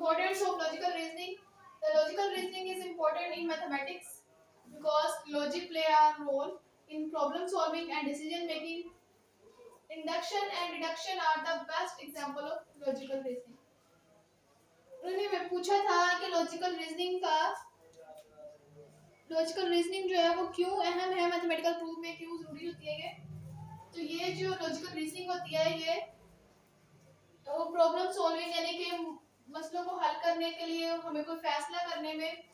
Importance of logical reasoning. The logical reasoning is important in mathematics because logic play a role in problem solving and decision making. Induction and deduction are the best example of logical reasoning. उन्होंने मैं पूछा था कि logical reasoning जो है वो क्यों अहम है मैथमेटिकल प्रूफ में, क्यों जरूरी होती है ये। तो ये जो लॉजिकल रीजनिंग होती है ये तो प्रॉब्लम सॉल्विंग यानी कि मसलों को हल करने के लिए, हमें कोई फैसला करने में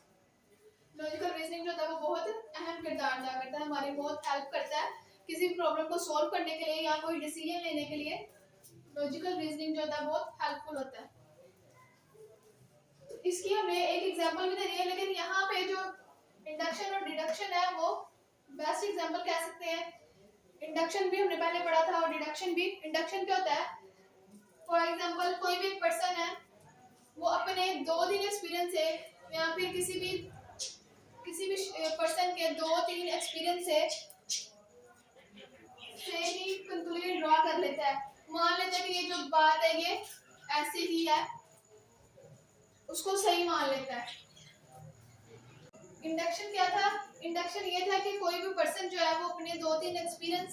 लॉजिकल रीजनिंग जो होता है वो बहुत अहम किरदार अदा करता है, हमारी बहुत हेल्प करता है किसी भी प्रॉब्लम को सॉल्व करने के लिए या कोई डिसीजन लेने के लिए। लॉजिकल रीजनिंग जो होता है बहुत हेल्पफुल होता है। तो इसकी हमने एक एग्जांपल भी दे दी है, लेकिन यहाँ पे जो इंडक्शन और डिडक्शन है वो बेस्ट एग्जांपल कह सकते हैं। इंडक्शन भी हमने पहले पढ़ा था और डिडक्शन भी। इंडक्शन क्या होता है, फॉर एग्जांपल कोई भी पर्सन है वो अपने 2 दिन एक्सपीरियंस से या फिर किसी भी पर्सन के 2-3 एक्सपीरियंस से ही कंक्लूजन ड्रॉ कर लेता है। मान लेता है कि ये जो बात है ये ऐसे ही है, उसको सही मान लेता है। इंडक्शन क्या था, इंडक्शन ये था कि कोई भी पर्सन जो है वो अपने 2-3 एक्सपीरियंस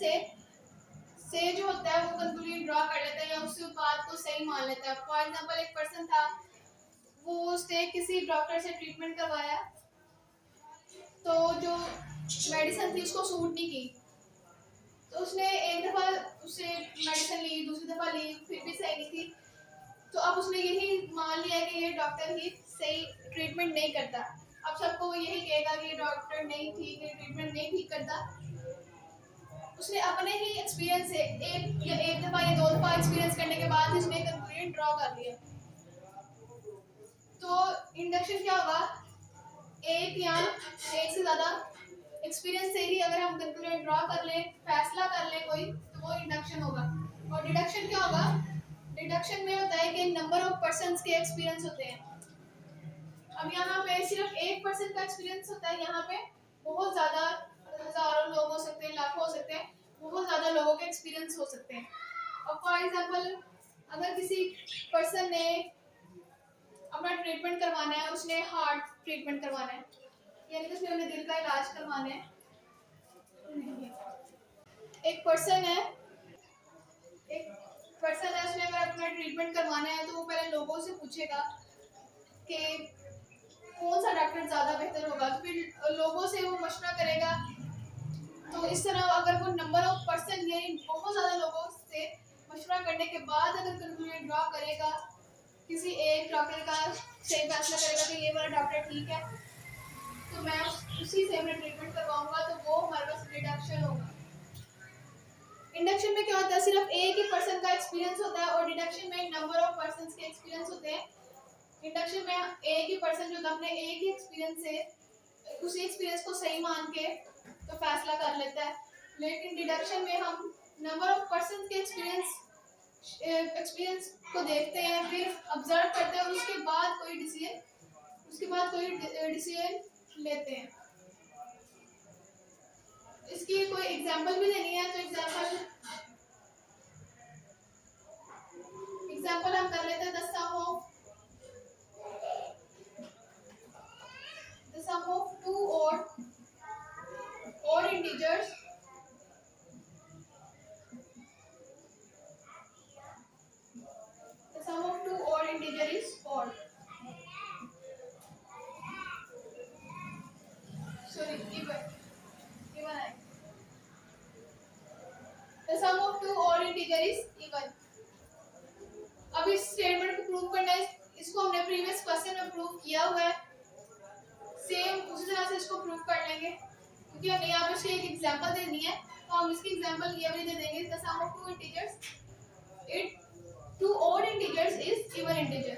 से जो होता है वो कंक्लूजन ड्रॉ कर लेता है या उस बात को सही मान लेता है। फॉर एग्जांपल एक पर्सन था, वो उसने किसी डॉक्टर से ट्रीटमेंट करवाया तो जो मेडिसिन थी उसको सूट नहीं की, तो उसने एक दफ़ा उससे मेडिसिन ली, दूसरी दफ़ा ली, फिर भी सही नहीं थी। तो अब उसने यही मान लिया कि ये डॉक्टर ही सही ट्रीटमेंट नहीं करता। अब सबको वो यही कहेगा कि डॉक्टर नहीं ठीक है, ट्रीटमेंट नहीं ठीक करता। उसने अपने ही एक्सपीरियंस से एक दफ़ा या 2 दफ़ा एक्सपीरियंस करने के बाद उसने कंक्लूजन ड्रॉ कर लिया। तो इंडक्शन क्या होगा, एक या एक से ज़्यादा एक्सपीरियंस से ही अगर हम कंक्लूजन ड्रॉ कर लें, फैसला कर लें कोई, तो वो इंडक्शन होगा। और डिडक्शन क्या होगा, डिडक्शन में होता है कि नंबर ऑफ पर्सन्स के एक्सपीरियंस होते हैं। अब यहाँ पे सिर्फ एक पर्सन का एक्सपीरियंस होता है, यहाँ पे बहुत ज़्यादा हज़ारों लोग हो सकते हैं, लाखों हो सकते हैं, बहुत ज़्यादा लोगों के एक्सपीरियंस हो सकते हैं। अब फॉर एग्जांपल अगर किसी पर्सन ने अपना ट्रीटमेंट करवाना है, उसने हार्ट ट्रीटमेंट करवाना है यानी कि उसने अपने दिल का इलाज करवाना है। एक पर्सन है उसने अगर अपना ट्रीटमेंट करवाना है तो वो पहले लोगों से पूछेगा कि कौन सा डॉक्टर ज़्यादा बेहतर होगा, तो फिर लोगों से वो मशवरा करेगा। तो इस तरह अगर वो नंबर ऑफ पर्सन यानी बहुत ज़्यादा लोगों से मशवरा करने के बाद अगर कंक्लूजन ड्रॉ करेगा, किसी एक डॉक्टर का सही फैसला करेगा कि ये वाला डॉक्टर ठीक है, तो मैं उसी से अपना ट्रीटमेंट करवाऊंगा, तो वो हमारे पास डिडक्शन होगा। इंडक्शन में क्या होता है, सिर्फ एक ही पर्सन का एक्सपीरियंस होता है और डिडक्शन में नंबर ऑफ पर्सन्स के एक्सपीरियंस होते हैं। इंडक्शन में एक ही पर्सन जो अपने एक ही एक्सपीरियंस से उसी एक्सपीरियंस को सही मान के तो फैसला कर लेता है, लेकिन डिडक्शन में हम नंबर ऑफ पर्सन के एक्सपीरियंस को देखते हैं, फिर ऑब्जर्व करते हैं और उसके बाद कोई डिसीजन लेते हैं। इसकी कोई एग्जांपल भी देनी है तो एग्जांपल हम कर लेते हैं। The sum of two odd integers is odd. Sorry, even. The sum of two odd integer is even. अब इस स्टेटमेंट को प्रूव करना है, इसको हमने प्रीवियस क्वेश्चन में प्रूव किया हुआ है, सेम उसी तरह से इसको प्रूव कर लेंगे क्योंकि हमें यहाँ पे इसकी एक एग्जांपल देनी है, तो हम इसकी एग्जांपल ये भी दे देंगे। The sum of two odd integers is even integer.